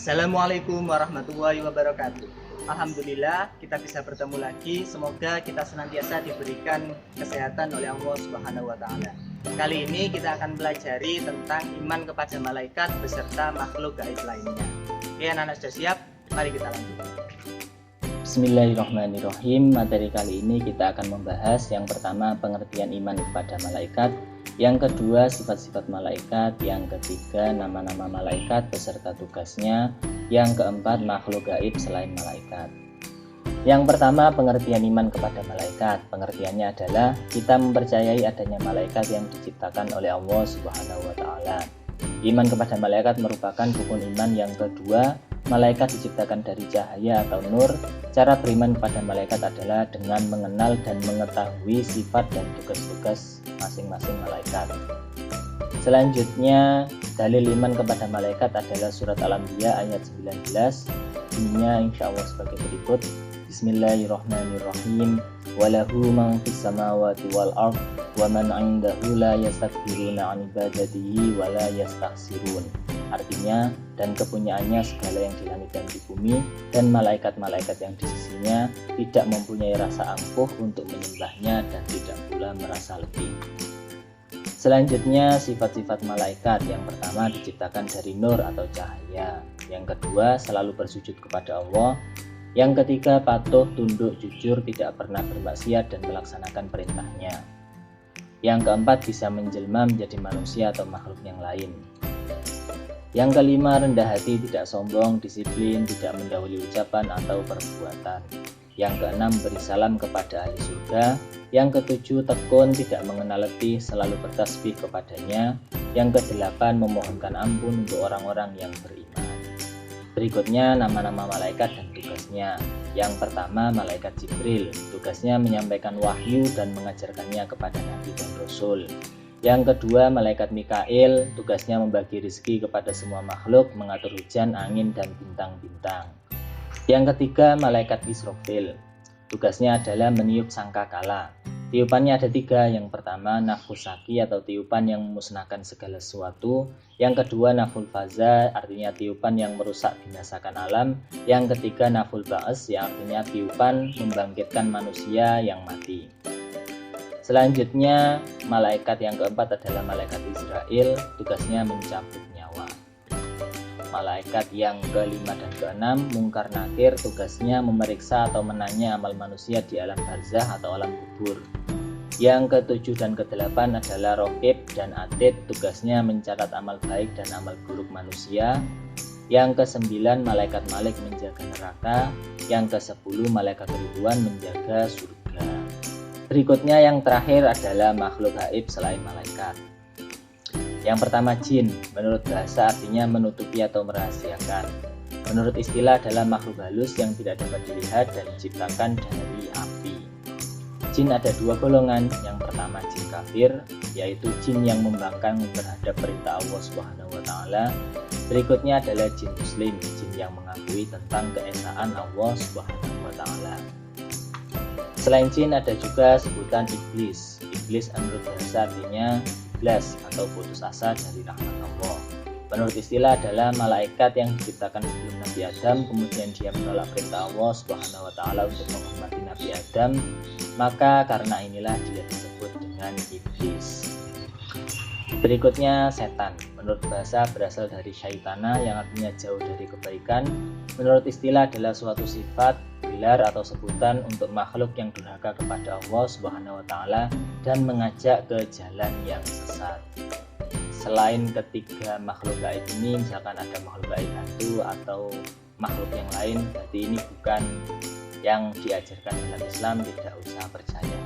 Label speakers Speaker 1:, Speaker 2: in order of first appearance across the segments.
Speaker 1: Assalamualaikum warahmatullahi wabarakatuh. Alhamdulillah kita bisa bertemu lagi. Semoga kita senantiasa diberikan kesehatan oleh Allah Subhanahu wa taala. Kali ini kita akan pelajari tentang iman kepada malaikat beserta makhluk gaib lainnya. Oke, anak-anak sudah siap? Mari kita lanjut.
Speaker 2: Bismillahirrahmanirrahim. Materi kali ini kita akan membahas yang pertama pengertian iman kepada malaikat, yang kedua sifat-sifat malaikat, yang ketiga nama-nama malaikat beserta tugasnya, yang keempat makhluk gaib selain malaikat. Yang pertama pengertian iman kepada malaikat. Pengertiannya adalah kita mempercayai adanya malaikat yang diciptakan oleh Allah Subhanahu wa taala. Iman kepada malaikat merupakan rukun iman yang kedua. Malaikat diciptakan dari cahaya atau nur. Cara beriman kepada malaikat adalah dengan mengenal dan mengetahui sifat dan tugas-tugas masing-masing malaikat. Selanjutnya, dalil iman kepada malaikat adalah surat Al-Anbiya ayat 19. Bunyinya insyaallah sebagai berikut. Bismillahirrahmanirrahim. Walahu man fis samawati wal ard wa man 'indahu la yastakbiruna 'an ibadatihi wa la yastahsirun. Artinya, dan kepunyaannya segala yang di langit dan di bumi, dan malaikat-malaikat yang di sisinya tidak mempunyai rasa ampuh untuk menyembahnya dan tidak pula merasa lebih. Selanjutnya, sifat-sifat malaikat. Yang pertama diciptakan dari nur atau cahaya. Yang kedua selalu bersujud kepada Allah. Yang ketiga patuh, tunduk, jujur, tidak pernah bermaksiat dan melaksanakan perintahnya. Yang keempat bisa menjelma menjadi manusia atau makhluk yang lain. Yang kelima rendah hati, tidak sombong, disiplin, tidak mendahului ucapan atau perbuatan. Yang keenam beri salam kepada ahli surga. Yang ketujuh tekun, tidak mengenal letih, selalu bertasbih kepadanya. Yang kedelapan memohonkan ampun untuk orang-orang yang beriman. Berikutnya nama-nama malaikat dan tugasnya. Yang pertama malaikat Jibril, tugasnya menyampaikan wahyu dan mengajarkannya kepada nabi dan rasul. Yang kedua malaikat Mikail, tugasnya membagi rezeki kepada semua makhluk, mengatur hujan, angin, dan bintang-bintang. Yang ketiga malaikat Israfil, tugasnya adalah meniup sangkakala. Tiupannya ada tiga. Yang pertama nafkhus saki atau tiupan yang memusnahkan segala sesuatu. Yang kedua naful faza, artinya tiupan yang merusak binasakan alam. Yang ketiga naful ba'as, yang artinya tiupan membangkitkan manusia yang mati. Selanjutnya malaikat yang keempat adalah malaikat Israel, tugasnya mencabut nyawa. Malaikat yang kelima dan keenam Munkar Nakir, tugasnya memeriksa atau menanya amal manusia di alam barzah atau alam kubur. Yang ketujuh dan kedelapan adalah Raqib dan Atid, tugasnya mencatat amal baik dan amal buruk manusia. Yang kesembilan malaikat Malik menjaga neraka. Yang kesepuluh malaikat Ridwan menjaga surga. Berikutnya yang terakhir adalah makhluk gaib selain malaikat. Yang pertama jin, menurut bahasa artinya menutupi atau merahasiakan. Menurut istilah adalah makhluk halus yang tidak dapat dilihat dan diciptakan dari api. Jin ada dua golongan. Yang pertama jin kafir, yaitu jin yang membangkang terhadap perintah Allah Subhanahu wa taala. Berikutnya adalah jin muslim, jin yang mengakui tentang keesaan Allah Subhanahu wa taala. Selain jin ada juga sebutan iblis. Iblis menurut bahasa artinya iblis atau putus asa dari rahmat Allah. Menurut istilah adalah malaikat yang diciptakan sebelum Nabi Adam, kemudian dia menolak perintah Allah Subhanahu wa taala untuk menghormati Nabi Adam, maka karena inilah dia disebut dengan iblis. Berikutnya setan. Menurut bahasa berasal dari syaitana yang artinya jauh dari kebaikan. Menurut istilah adalah suatu sifat, gelar atau sebutan untuk makhluk yang durhaka kepada Allah Subhanahu wa taala dan mengajak ke jalan yang sesat. Selain ketiga makhluk gaib ini, misalkan ada makhluk gaib hantu atau makhluk yang lain, berarti ini bukan yang diajarkan dalam Islam, tidak usah percaya.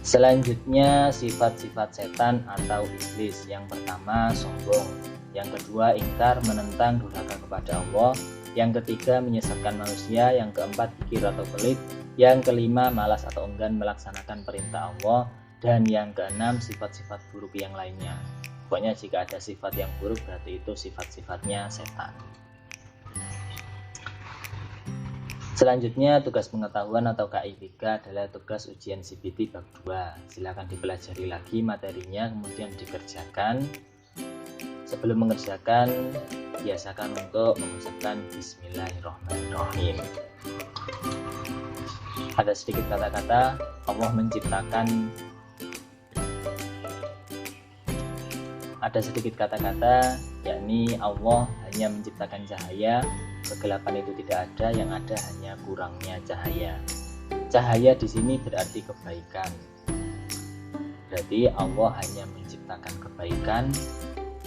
Speaker 2: Selanjutnya sifat-sifat setan atau iblis. Yang pertama sombong. Yang kedua ingkar, menentang, durhaka kepada Allah. Yang ketiga menyesatkan manusia. Yang keempat kikir atau pelit. Yang kelima malas atau enggan melaksanakan perintah Allah. Dan yang keenam sifat-sifat buruk yang lainnya. Pokoknya jika ada sifat yang buruk berarti itu sifat-sifatnya setan. Selanjutnya tugas pengetahuan atau KI3 adalah tugas ujian CBT bab 2. Silakan dipelajari lagi materinya kemudian dikerjakan. Sebelum mengerjakan, biasakan untuk mengucapkan Bismillahirrahmanirrahim. Ada sedikit kata-kata Allah menciptakan. Ada sedikit kata-kata, yakni Allah hanya menciptakan cahaya, kegelapan itu tidak ada, yang ada hanya kurangnya cahaya. Cahaya di sini berarti kebaikan. Berarti Allah hanya menciptakan kebaikan,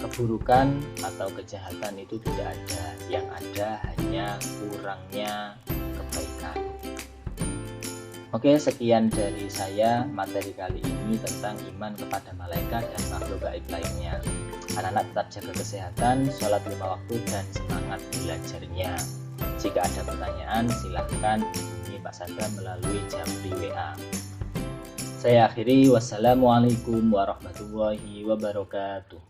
Speaker 2: keburukan atau kejahatan itu tidak ada, yang ada hanya kurangnya kebaikan. Oke, sekian dari saya materi kali ini tentang iman kepada malaikat dan makhluk gaib lainnya. Anak-anak tetap jaga kesehatan, sholat 5 waktu, dan semangat belajarnya. Jika ada pertanyaan, silahkan hubungi Pak Sada melalui jamri WA. Saya akhiri, wassalamualaikum warahmatullahi wabarakatuh.